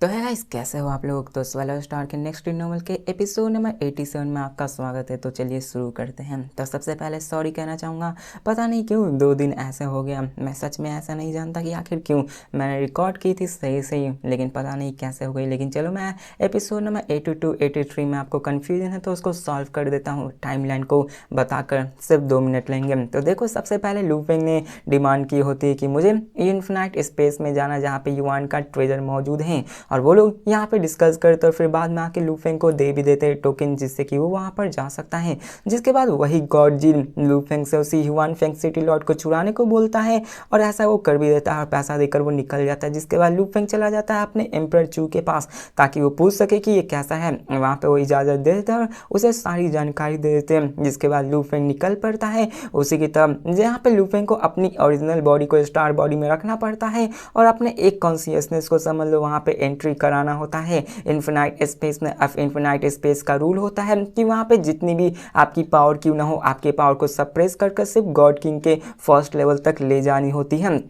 तो है गाइस, कैसे हो आप लोग। तो स्वेलर स्टार के नेक्स्ट नॉवल के एपिसोड नंबर 87 में आपका स्वागत है। तो चलिए शुरू करते हैं। तो सबसे पहले सॉरी कहना चाहूँगा, पता नहीं क्यों 2 दिन ऐसे हो गया। मैं सच में ऐसा नहीं जानता कि आखिर क्यों। मैंने रिकॉर्ड की थी सही सही, लेकिन पता नहीं कैसे हो गई। लेकिन चलो, मैं एपिसोड नंबर 82 83 में आपको कन्फ्यूजन है तो उसको सॉल्व कर देता हूँ। टाइमलाइन को बताकर सिर्फ 2 मिनट लेंगे। तो देखो, सबसे पहले लूफिंग ने डिमांड की होती है कि मुझे इन्फिनाइट स्पेस में जाना जहाँ पे युआन का ट्रेजर मौजूद है, और वो लोग यहाँ पे डिस्कस करते और फिर बाद में आके लूफेंग को दे भी देते टोकन, जिससे कि वो वहाँ पर जा सकता है। जिसके बाद वही गॉड जी लूफेंग से उसी ह्यूआन फेंग सिटी लॉर्ड को चुराने को बोलता है, और ऐसा वो कर भी देता है और पैसा देकर वो निकल जाता है। जिसके बाद लूफेंग चला जाता है अपने एम्परर चू के पास ताकि वो पूछ सके कि ये कैसा है। वहाँ पे वो इजाज़त दे देता है और उसे सारी जानकारी दे देते हैं। जिसके बाद लूफेंग निकल पड़ता है उसी की तरफ, जहाँ पे लूफेंग को अपनी ओरिजिनल बॉडी को स्टार बॉडी में रखना पड़ता है और अपने एक कॉन्शियसनेस को समझ लो वहाँ पे एंट्री कराना होता है इन्फिनाइट स्पेस में। अब इन्फिनाइट स्पेस का रूल होता है कि वहाँ पे जितनी भी आपकी पावर क्यों ना हो, आपके पावर को सप्रेस कर सिर्फ गॉड किंग के फर्स्ट लेवल तक ले जानी होती है।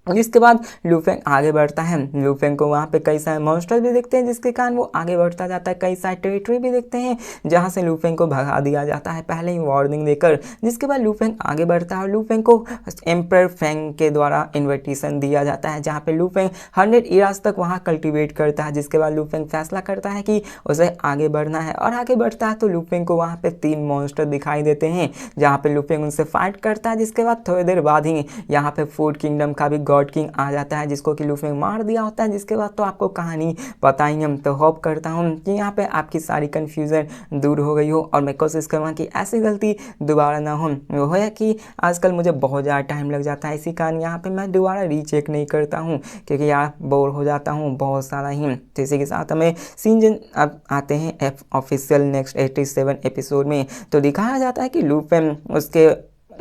जिसके बाद लूफेंग आगे बढ़ता है। लूफेंग को वहाँ पे कई सारे मॉन्स्टर भी दिखते हैं, जिसके कारण वो आगे बढ़ता जाता है। कई सारे टेरिटरी भी दिखते हैं जहाँ से लूफेंग को भगा दिया जाता है पहले ही वार्निंग देकर। जिसके बाद लूफेंग आगे बढ़ता है और लूफेंग को एम्पर फेंग के द्वारा इन्विटेशन दिया जाता है, जहाँ पे लूफेंग 100 ईयर्स तक वहाँ कल्टिवेट करता है। जिसके बाद लूफेंग फैसला करता है कि उसे आगे बढ़ना है, और आगे बढ़ता है तो लूफेंग को वहाँ पे 3 मॉन्स्टर दिखाई देते हैं, जहाँ पे लूफेंग उनसे फाइट करता है। जिसके बाद थोड़ी देर बाद ही यहाँ पे फूड किंगडम का भी गॉड किंग आ जाता है, जिसको कि लूफेंग मार दिया होता है। जिसके बाद तो आपको कहानी पता ही है। तो होप करता हूँ कि यहाँ पे आपकी सारी कन्फ्यूजन दूर हो गई हो, और मैं कोशिश करूँगा कि ऐसी गलती दोबारा ना हो। वो है कि आजकल मुझे बहुत ज़्यादा टाइम लग जाता है, इसी कारण यहाँ पे मैं दोबारा रीचेक नहीं करता हूँ, क्योंकि यार बोर हो जाता हूँ बहुत सारा ही। तो इसी के साथ हमें सीजन अब आते हैं ऑफिशियल नेक्स्ट 87 एपिसोड में। तो दिखाया जाता है कि लूफेंग उसके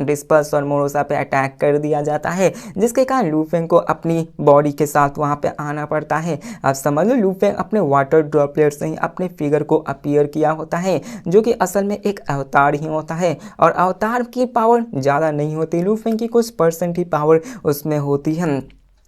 डिस्पर्स और मोरोसा पे अटैक कर दिया जाता है, जिसके कारण लूफेंग को अपनी बॉडी के साथ वहाँ पे आना पड़ता है। अब समझ लो, लूफेंग अपने वाटर ड्रॉपलेट से ही अपने फिगर को अपीयर किया होता है, जो कि असल में एक अवतार ही होता है, और अवतार की पावर ज़्यादा नहीं होती। लूफेंग की कुछ परसेंट ही पावर उसमें होती है।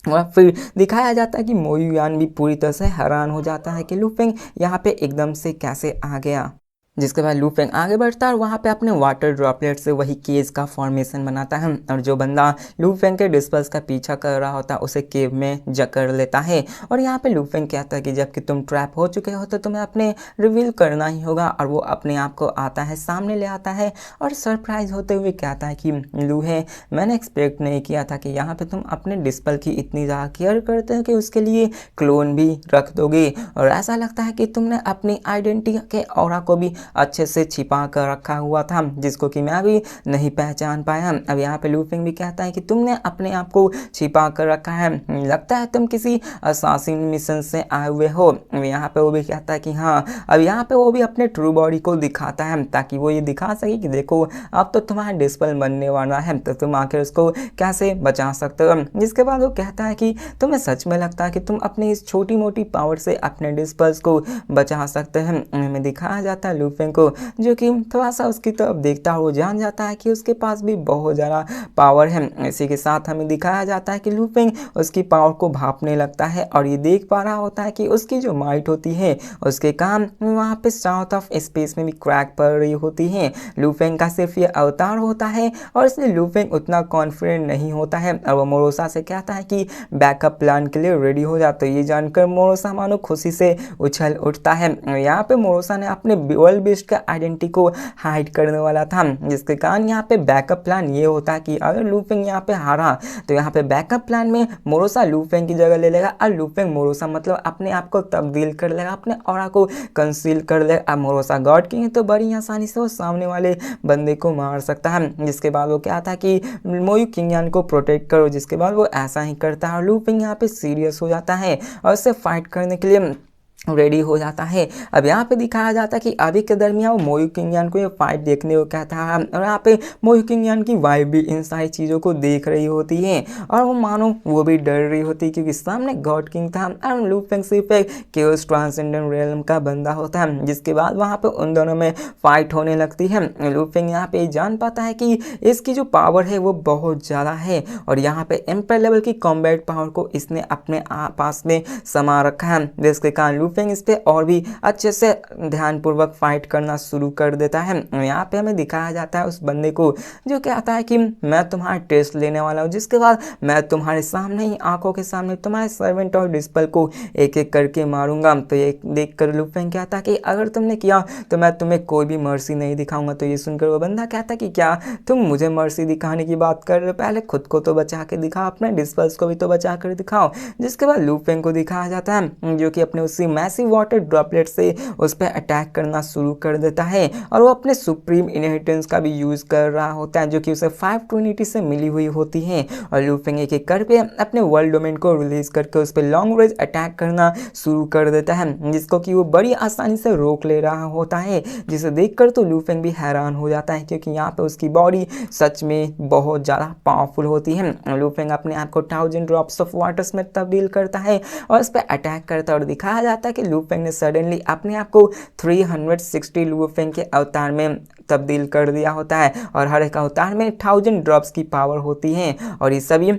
और फिर दिखाया जाता है कि मोयुयान भी पूरी तरह से हैरान हो जाता है कि लूफेंग यहाँ पे एकदम से कैसे आ गया। जिसके बाद लूफेंग आगे बढ़ता है और वहाँ पे अपने वाटर ड्रॉपलेट से वही केज का फॉर्मेशन बनाता है, और जो बंदा लूफेंग के डिस्पर्स का पीछा कर रहा होता है उसे केव में जकड़ लेता है। और यहाँ पे लूफेंग कहता है कि जबकि तुम ट्रैप हो चुके हो तो तुम्हें अपने रिवील करना ही होगा, और वो अपने आप को आता है, सामने ले आता है, और सरप्राइज होते हुए कहता है कि लूहे, मैंने एक्सपेक्ट नहीं किया था कि यहाँ पे तुम अपने डिस्पल की इतनी ज़्यादा केयर करते हो कि उसके लिए क्लोन भी रख दोगे, और ऐसा लगता है कि तुमने अपनी आइडेंटिटी के ऑरा को भी अच्छे से छिपा कर रखा हुआ था, जिसको कि मैं अभी नहीं पहचान पाया। अब यहाँ पे लूफिंग भी कहता है कि तुमने अपने आप को छिपा कर रखा है, लगता है तुम किसी असासिन मिशन से आए हुए हो। यहाँ पे वो भी कहता है कि हाँ। अब यहाँ पे वो भी अपने ट्रू बॉडी को दिखाता है ताकि वो ये दिखा सके कि देखो अब तो तुम्हारा डिस्पल बनने वाला है, तो तुम आखिर उसको कैसे बचा सकते हो। जिसके बाद वो कहता है कि तुम्हें सच में लगता है कि तुम अपनी इस छोटी मोटी पावर से अपने डिस्पल्स को बचा सकते हैं। हमें दिखाया जाता है लूफेंग को, जो कि थोड़ा सा उसकी तरफ देखता है, वो जान जाता है कि उसके पास भी बहुत ज़्यादा पावर है। इसी के साथ हमें दिखाया जाता है कि लूफेंग उसकी पावर को भांपने लगता है, और ये देख पा रहा होता है कि उसकी जो माइट होती है उसके काम वहाँ पे साउथ ऑफ स्पेस में भी क्रैक पड़ रही होती है। लूफेंग का सिर्फ ये अवतार होता है, और इसलिए लूफेंग उतना कॉन्फिडेंट नहीं होता है, और वो मोरोसा से कहता है कि बैकअप प्लान के लिए रेडी हो जाता है। ये जानकर मोरोसा मानो खुशी से उछल उठता है। यहाँ पे मोरोसा ने अपने वर्ल्ड बीस्ट का आइडेंटिटी को हाइड करने वाला था, जिसके कारण यहाँ पे बैकअप प्लान ये होता है कि अगर लूफेंग यहाँ पे हारा तो यहाँ पे बैकअप प्लान में मोरोसा लूफेंग की जगह ले लेगा, और लूफेंग मोरोसा मतलब अपने आप को तब्दील कर लेगा, अपने ऑरा को कंसील कर लेगा। अब मोरोसा गॉड किंग है तो बड़ी आसानी से वो सामने वाले बंदे को मार सकता है। जिसके बाद वो क्या था कि मोयू किंगयान को प्रोटेक्ट करो। जिसके बाद वो ऐसा ही करता है, और लूफेंग यहाँ पे सीरियस हो जाता है और उससे फाइट करने के लिए रेडी हो जाता है। अब यहाँ पे दिखाया जाता है कि अभी के दरमियान वो मोयू किंग यान को ये फाइट देखने को कहता है और यहाँ पे मोयू किंग यान की वाइफ भी इन सारी चीज़ों को देख रही होती है और वो मानो वो भी डर रही होती है क्योंकि सामने गॉड किंग था और लू फेंग सिर्फ एक केओस ट्रांसेंडेंट रियल्म का बंदा होता है। जिसके बाद वहाँ पे उन दोनों में फाइट होने लगती है। लू फेंग यहाँ पे जान पाता है कि इसकी जो पावर है वो बहुत ज़्यादा है और यहाँ पे एम्पायर लेवल की कॉम्बैट पावर को इसने अपने पास में समा रखा है, जिसके कारण लू फेंग इस पे और भी अच्छे से ध्यानपूर्वक फाइट करना शुरू कर देता है। यहाँ पे हमें दिखाया जाता है उस बंदे को जो कहता है कि मैं तुम्हारा टेस्ट लेने वाला हूँ, जिसके बाद मैं तुम्हारे सामने ही आंखों के सामने तुम्हारे सर्वेंट और डिस्पल को एक एक करके मारूंगा। तो ये देख कर लू फेंग कहता है कि अगर तुमने किया तो मैं तुम्हें कोई भी मर्सी नहीं दिखाऊंगा। तो ये सुनकर वो बंदा कहता है कि क्या तुम मुझे मर्सी दिखाने की बात कर रहे हो, पहले खुद को तो बचा के दिखाओ, अपने डिस्पल्स को भी तो बचा कर दिखाओ। जिसके बाद लू फेंग को दिखाया जाता है जो कि अपने उसी मैसिव वाटर ड्रॉपलेट से उस पर अटैक करना शुरू कर देता है और वो अपने सुप्रीम इनहेरिटेंस का भी यूज कर रहा होता है जो कि उसे 5 ट्रिनिटी से मिली हुई होती है। और लू फेंग एक एक करके अपने वर्ल्ड डोमेन को रिलीज करके उस पर लॉन्ग रेंज अटैक करना शुरू कर देता है, जिसको कि वो बड़ी आसानी से रोक ले रहा होता है। जिसे देखकर तो लू फेंग भी हैरान हो जाता है क्योंकि यहाँ पे उसकी बॉडी सच में बहुत ज़्यादा पावरफुल होती है। लू फेंग अपने आप को 1000 ड्रॉप्स ऑफ वाटर्स में तब्दील करता है और उस पर अटैक करता है और दिखाया जाता है कि लू फेंग ने सडनली अपने आप को 360 लू फेंग के अवतार में तब्दील कर दिया होता है और हर एक अवतार में 1000 ड्रॉप्स की पावर होती है और ये सभी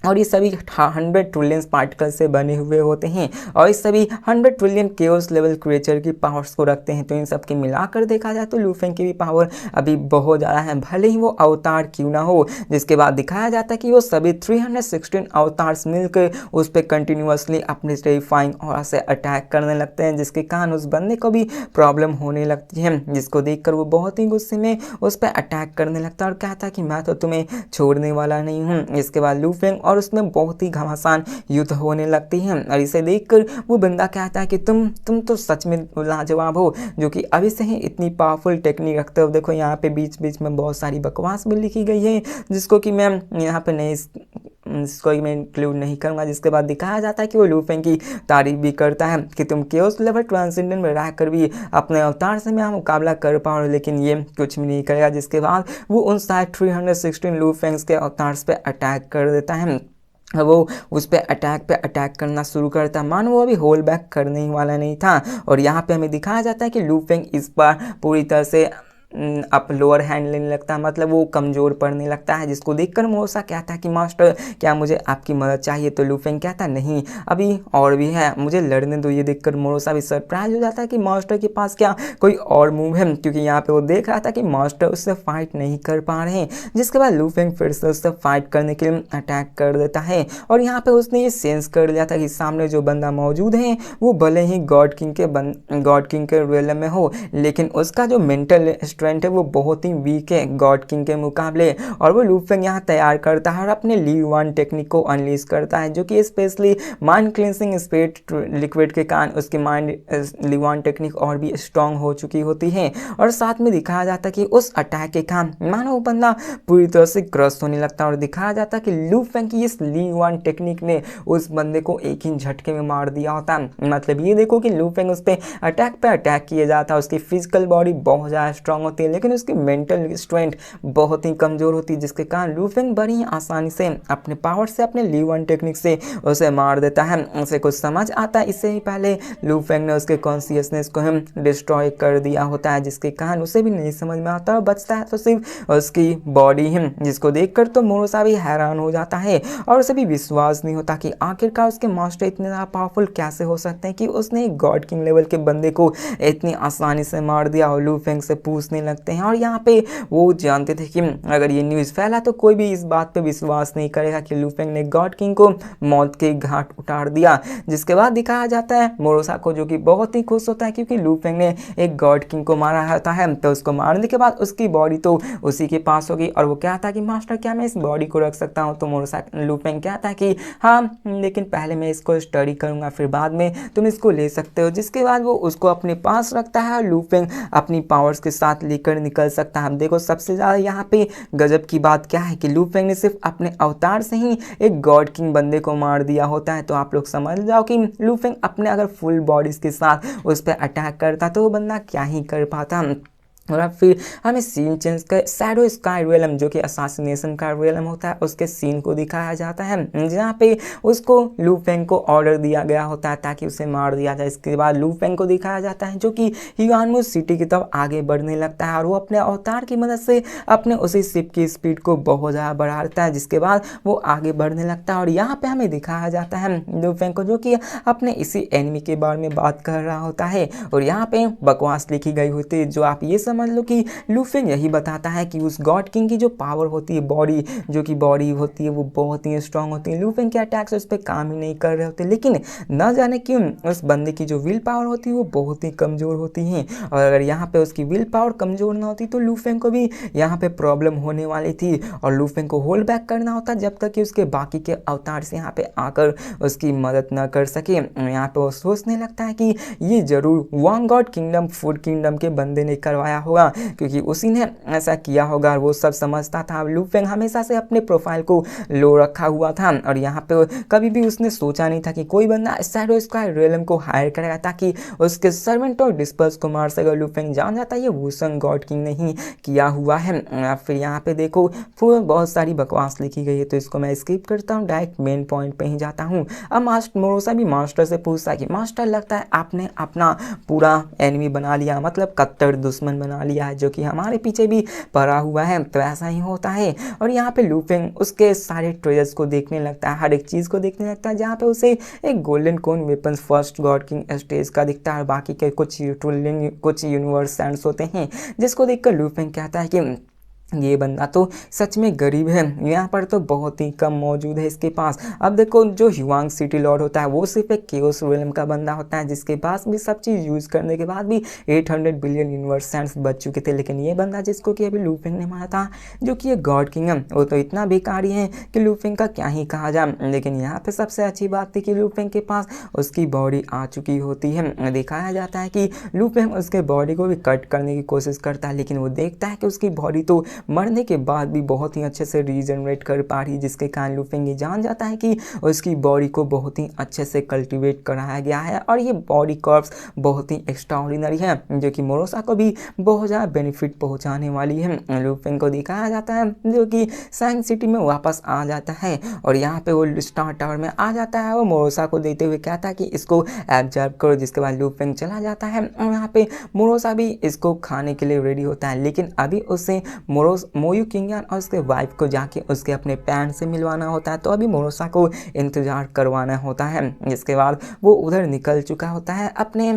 100 ट्रिलियन पार्टिकल से बने हुए होते हैं और इस सभी 100 ट्रिलियन केओस लेवल क्रिएचर की पावर्स को रखते हैं। तो इन सब की मिलाकर देखा जाए तो लू फेंग की भी पावर अभी बहुत ज़्यादा है, भले ही वो अवतार क्यों ना हो। जिसके बाद दिखाया जाता है कि वो सभी 316 अवतार्स मिलकर उस पर कंटिन्यूसली अपने टेरिफाइंग ऑरा से अटैक करने लगते हैं, जिसके कारण उस बंदे को भी प्रॉब्लम होने लगती है। जिसको देखकर वो बहुत ही गुस्से में उस पर अटैक करने लगता है और कहता है कि मैं तो तुम्हें छोड़ने वाला नहीं हूँ। इसके बाद लू फेंग और उसमें बहुत ही घमासान युद्ध होने लगती है और इसे देखकर वो बंदा कहता है कि तुम तो सच में लाजवाब हो जो कि अभी से ही इतनी पावरफुल टेक्निक रखते हो। देखो यहाँ पे बीच बीच में बहुत सारी बकवास भी लिखी गई है जिसको कि मैं यहाँ पे नहीं इसको मैं इंक्लूड नहीं करूँगा। जिसके बाद दिखाया जाता है कि वो लू फेंग की तारीफ भी करता है कि तुम केओस लेवल ट्रांसेंडेंट में रहकर भी अपने अवतार से मैं मुकाबला कर पाओ, लेकिन ये कुछ भी नहीं करेगा। जिसके बाद वो उन सारे 316 लू फेंग्स के अवतार्स पे अटैक कर देता है। वो उस पर अटैक करना शुरू करता, मानो वो अभी होल्ड बैक करने ही वाला नहीं था। और यहाँ पे हमें दिखाया जाता है कि लू फेंग इस बार पूरी तरह से अप लोअर हैंड लेने लगता है, मतलब वो कमज़ोर पड़ने लगता है। जिसको देखकर मोसा कहता है कि मास्टर क्या मुझे आपकी मदद चाहिए। तो लू फेंग कहता है नहीं अभी और भी है, मुझे लड़ने दो। ये देखकर मोसा भी सरप्राइज हो जाता है कि मास्टर के पास क्या कोई और मूव है, क्योंकि यहाँ पे वो देख रहा था कि मास्टर उससे फाइट नहीं कर पा रहे हैं। जिसके बाद लू फेंग फिर से उससे फाइट करने के लिए अटैक कर देता है और यहाँ पे उसने ये सेंस कर लिया था कि सामने जो बंदा मौजूद है वो भले ही गॉड किंग के रियल में हो, लेकिन उसका जो मेंटल स्ट्रेंथ है वो बहुत ही वीक है गॉड किंग के मुकाबले। और वो लू फेंग यहाँ तैयार करता है और अपने ली वन टेक्निक को अनलीज करता है जो कि specially mind cleansing spirit liquid के कारण उसकी माइंड ली वन टेक्निक और भी स्ट्रांग हो चुकी होती है। और साथ में दिखाया जाता है कि उस अटैक के कारण मानो वो बंदा पूरी तरह से क्रस्ट होने लगता है और दिखाया जाता है कि लू फेंग की इस ली वन टेक्निक ने उस बंदे को एक ही झटके में मार दिया होता है। मतलब ये देखो कि लू फेंग उस पर अटैक किया जाता है, उसकी फिजिकल बॉडी बहुत ज़्यादा स्ट्रांग होती है लेकिन उसकी मेंटल स्ट्रेंथ बहुत ही कमज़ोर होती है, जिसके कारण लू फेंग बड़ी ही आसानी से अपने पावर से अपने ली वन टेक्निक से उसे मार देता है। उसे कुछ समझ आता है, इससे ही पहले लू फेंग ने उसके कॉन्शियसनेस को हम डिस्ट्रॉय कर दिया होता है, जिसके कारण उसे भी नहीं समझ में आता और बचता है तो सिर्फ उसकी बॉडी ही, जिसको देखकर तो मोरोसा भी हैरान हो जाता है और उसे भी विश्वास नहीं होता कि आखिरकार उसके मास्टर इतने ज़्यादा पावरफुल कैसे हो सकते हैं कि उसने एक गॉड किंग लेवल के बंदे को इतनी आसानी से मार दिया। और लू फेंग से पूछने लगते हैं और यहाँ पे वो जानते थे कि अगर ये न्यूज़ फैला तो कोई भी इस बात पे विश्वास नहीं करेगा कि लू फेंग ने गॉड किंग को मौत के घाट उतार दिया। जिसके बाद दिखाया जाता है मोरोसा को जो कि बहुत ही खुश होता है क्योंकि लू फेंग ने एक गॉड किंग को मारा होता है। तो उसको मारने के बाद उसकी बॉडी तो उसी के पास होगी और वो कहता है कि मास्टर क्या मैं इस बॉडी को रख सकता हूँ। तो मोरोसा लू फेंग कहता है कि हाँ, लेकिन पहले मैं इसको स्टडी करूँगा फिर बाद में तुम इसको ले सकते हो। जिसके बाद वो उसको अपने पास रखता है और लू फेंग अपनी पावर्स के साथ लेकर निकल सकता है। देखो सबसे ज़्यादा यहाँ पे गजब की बात क्या है कि लू फेंग ने सिर्फ अपने अवतार से ही एक गॉड किंग बंदे को मार दिया होता है। तो आप लोग समझ जाओ कि लू फेंग अपने अगर फुल बॉडीज के साथ उस पर अटैक करता तो वो बंदा क्या ही कर पाता। और अब फिर हमें सीन चेंज कर शैडो स्काई रियलम जो कि असासिनेशन का रियलम होता है उसके सीन को दिखाया जाता है, जहाँ पे उसको लू फेंग को ऑर्डर दिया गया होता है ताकि उसे मार दिया जाए। इसके बाद लू फेंग को दिखाया जाता है जो कि ह्यूआनमू सिटी की तरफ आगे बढ़ने लगता है और वो अपने अवतार की मदद से अपने उसी शिप की स्पीड को बहुत ज़्यादा बढ़ा देता है, जिसके बाद वो आगे बढ़ने लगता है। और यहाँ पे हमें दिखाया जाता है लू फेंग को जो कि अपने इसी एनिमी के बारे में बात कर रहा होता है और यहाँ पे बकवास लिखी गई होती है, जो आप ये समझ लो कि लू फेंग यही बताता है कि उस गॉड किंग की जो पावर होती है, बॉडी जो कि बॉडी होती है वो बहुत ही स्ट्रांग होती है। लू फेंग के अटैक्स उस पर काम ही नहीं कर रहे होते, लेकिन न जाने क्यों उस बंदे की जो विल पावर होती है वो बहुत ही कमज़ोर होती है। और अगर यहाँ पे उसकी विल पावर कमज़ोर ना होती तो लू फेंग को भी यहाँ पे प्रॉब्लम होने वाली थी और लू फेंग को होल्ड बैक करना होता जब तक कि उसके बाकी के अवतार से यहाँ पे आकर उसकी मदद न कर सके। यहाँ पे वो सोचने लगता है कि ये जरूर one God kingdom food kingdom के बंदे ने करवाया होगा, क्योंकि उसी ने ऐसा किया होगा और वो सब समझता था। लू फेंग हमेशा से अपने प्रोफाइल को लो रखा हुआ था और यहाँ पे कभी भी उसने सोचा नहीं था कि कोई बंदा शैडो स्काई रियलम को हायर करेगा ताकि उसके सर्वेंट और डिस्पर्स को मार सके। लू फेंग जान जाता है ये वुसन गॉड किंग नहीं किया हुआ है। फिर यहाँ पे देखो फिर बहुत सारी बकवास लिखी गई है तो इसको मैं स्किप करता हूँ, डायरेक्ट मेन पॉइंट पे ही जाता हूँ। अब मोरोसा भी मास्टर से पूछता है कि मास्टर लगता है आपने अपना पूरा एनिमी बना लिया, मतलब कट्टर दुश्मन बना लिया है जो कि हमारे पीछे भी पड़ा हुआ है। तो ऐसा ही होता है और यहाँ पे लू फेंग उसके सारे ट्रेजर्स को देखने लगता है, हर एक चीज़ को देखने लगता है, जहाँ पे उसे एक golden cone weapon first god king stage का दिखता है और बाकी के कुछ यूनिवर्स सैंड्स होते हैं, जिसको देखकर लू फेंग कहता है कि ये बंदा तो सच में गरीब है, यहाँ पर तो बहुत ही कम मौजूद है इसके पास। अब देखो जो ह्यूआंग सिटी लॉर्ड होता है वो सिर्फ एक केओस रियलम का बंदा होता है जिसके पास भी सब चीज़ यूज़ करने के बाद भी 800 बिलियन यूनिवर्स सैंड्स बच चुके थे, लेकिन ये बंदा जिसको कि अभी लू फेंग ने मारा था जो कि ये गॉड किंग है वो तो इतना बेकारी है कि लू फेंग का क्या ही कहा जाए। लेकिन यहाँ पर सबसे अच्छी बात थी कि लू फेंग के पास उसकी बॉडी आ चुकी होती है। दिखाया जाता है कि लू फेंग उसके बॉडी को भी कट करने की कोशिश करता है, लेकिन वो देखता है कि उसकी बॉडी तो मरने के बाद भी बहुत ही अच्छे से रीजनरेट कर पा रही है, जिसके कारण लू फेंग ये जान जाता है कि उसकी बॉडी को बहुत ही अच्छे से कल्टीवेट कराया गया है और ये बॉडी कर्व्स बहुत ही एक्स्ट्राऑर्डिनरी है जो कि मोरोसा को भी बहुत ज़्यादा बेनिफिट पहुंचाने वाली है। लू फेंग को दिखाया जाता है जो कि सैंग सिटी में वापस आ जाता है और यहाँ पे वो स्टार टावर में आ जाता है, वो मोरोसा को देते हुए कहता है कि इसको एब्जॉर्ब करो, जिसके बाद लू फेंग चला जाता है और यहाँ पे मोरोसा भी इसको खाने के लिए रेडी होता है, लेकिन अभी उसे मोयू किंगयान और उसके वाइफ को जाके उसके अपने पैन से मिलवाना होता है। तो अभी मोरोसा को इंतज़ार करवाना होता है, जिसके बाद वो उधर निकल चुका होता है अपने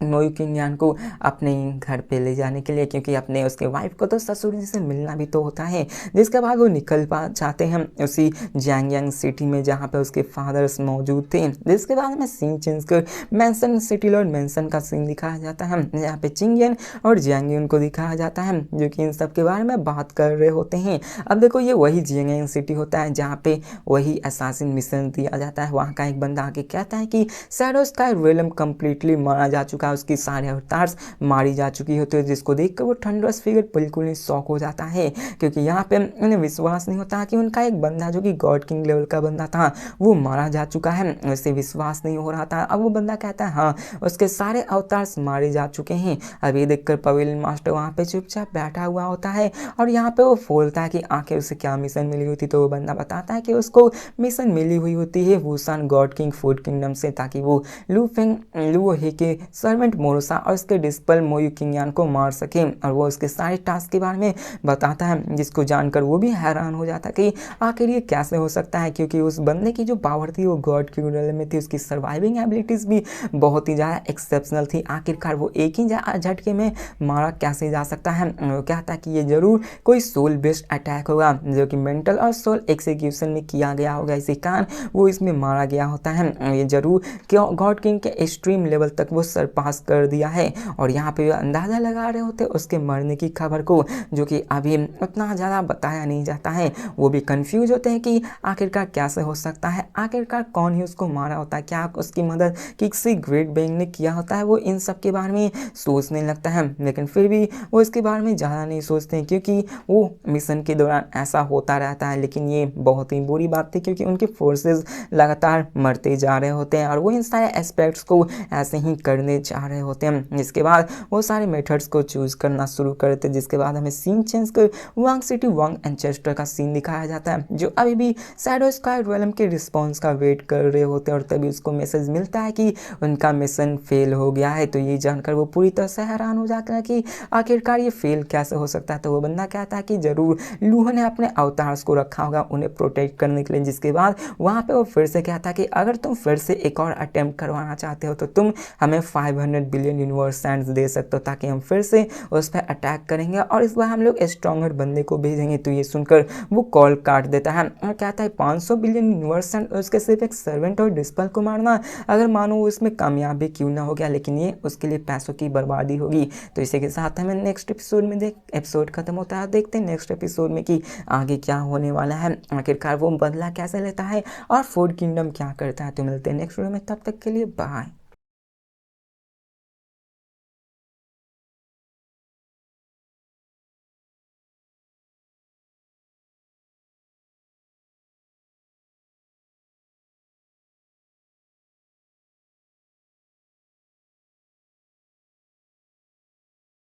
मोयू किंगयान को अपने घर पे ले जाने के लिए, क्योंकि अपने उसके वाइफ को तो ससुर जी से मिलना भी तो होता है। जिसके बाद वो निकल जाते हैं उसी जैंगयांग सिटी में जहाँ पे उसके फादर्स मौजूद थे। जिसके बाद में सीन चेंज कर मैंसन सिटी लॉर्ड मैंसन का सीन दिखाया जाता है, जहाँ पे चिंगयन और जैंगयन को दिखाया जाता है जो कि इन सब के बारे में बात कर रहे होते हैं। अब देखो ये वही जैंगयांग सिटी होता है जहाँ पे वही असासिन मिशन दिया जाता है। वहाँ का एक बंदा आके कहता है कि शैडो स्काई रियलम कंप्लीटली मारा जा चुका है, उसकी सारे अवतार्स मारी जा चुकी होती है, जिसको देखकर वो थंडरस फिगर बिल्कुल ही शॉक हो जाता है, क्योंकि यहाँ पे उन्हें विश्वास नहीं होता कि उनका एक बंदा जो कि गॉड किंग लेवल का बंदा था वो मारा जा चुका है। वैसे विश्वास नहीं हो रहा था। अब वो बंदा कहता है हाँ उसके सारे अवतार्स मारे जा चुके हैं। अब ये देखकर पवेलियन मास्टर वहाँ पे चुपचाप बैठा हुआ होता है और यहाँ पे वो बोलता है कि आखिर उसे क्या मिशन मिली होती, तो वो बंदा बताता है कि उसको मिशन मिली हुई होती है वुसान गॉड किंग फूड किंगडम से, ताकि वो लू हे के सर्वेंट मोरोसा और उसके डिस्पल मोयू किंगयान को मार सके। और वो उसके सारे टास्क के बारे में बताता है, जिसको जानकर वो भी हैरान हो जाता है कि आखिर ये कैसे हो सकता है, क्योंकि उस बंदे की जो पावर थी वो गॉड की लेवल में थी, उसकी सर्वाइविंग एबिलिटीज़ भी बहुत ही ज़्यादा एक्सेप्शनल थी। आखिरकार वो एक ही झटके में मारा कैसे जा सकता है। वो कहता है कि ये जरूर कोई सोल बेस्ड अटैक होगा जो कि मेंटल और सोल एक्सिक्यूशन में किया गया होगा, इसी कारण वो इसमें मारा गया होता है। ये जरूर गॉड किंग के एक्सट्रीम लेवल तक वो सरपास पास कर दिया है। और यहाँ पे अंदाज़ा लगा रहे होते उसके मरने की खबर को, जो कि अभी उतना ज़्यादा बताया नहीं जाता है। वो भी कंफ्यूज होते हैं कि आखिरकार कैसे हो सकता है, आखिरकार कौन ही उसको मारा होता है, क्या उसकी मदद किसी ग्रेट बेइंग ने किया होता है। वो इन सब के बारे में सोचने लगता है, लेकिन फिर भी वो इसके बारे में ज़्यादा नहीं सोचते हैं, क्योंकि वो मिशन के दौरान ऐसा होता रहता है। लेकिन ये बहुत ही बुरी बात थी, क्योंकि उनके फोर्सेस लगातार मरते जा रहे होते हैं और वो इन सारे एस्पेक्ट्स को ऐसे ही करने जा रहे होते हैं। जिसके बाद वो सारे मेथड्स को चूज करना शुरू करते हैं, जिसके बाद हमें सीन चेंज कर वांग सिटी वांग एंड चेस्टर का सीन दिखाया जाता है, जो अभी भी शैडो स्काई रियल्म के रिस्पॉन्स का वेट कर रहे होते हैं। और तभी उसको मैसेज मिलता है कि उनका मिशन फेल हो गया है। तो ये जानकर वो पूरी तरह से हैरान हो जाता है कि आखिरकार ये फेल कैसे हो सकता है। तो वो बंदा कहता है कि जरूर लूहो ने अपने अवतार्स को रखा होगा उन्हें प्रोटेक्ट करने के लिए। जिसके बाद वहाँ पे वो फिर से कहता है कि अगर तुम फिर से एक और अटेम्प्ट करवाना चाहते हो तो तुम हमें 500 बिलियन यूनिवर्स सैंड्स दे सकते हो, ताकि हम फिर से उस पर अटैक करेंगे और इस बार हम लोग स्ट्रॉन्गर बंदे को भेजेंगे। तो ये सुनकर वो कॉल काट देता है और कहता है 500 बिलियन यूनिवर्स सैंड उसके सिर्फ एक सर्वेंट और डिस्पल को मारना, अगर मानो वो इसमें कामयाब भी क्यों ना हो गया, लेकिन ये उसके लिए पैसों की बर्बादी होगी। तो इसी के साथ हमें नेक्स्ट एपिसोड में एपिसोड खत्म होता है। देखते हैं नेक्स्ट एपिसोड में कि आगे क्या होने वाला है, आखिरकार वो बदला कैसे लेता है और फूड किंगडम क्या करता है। तो मिलते हैं नेक्स्ट वीडियो में, तब तक के लिए बाय।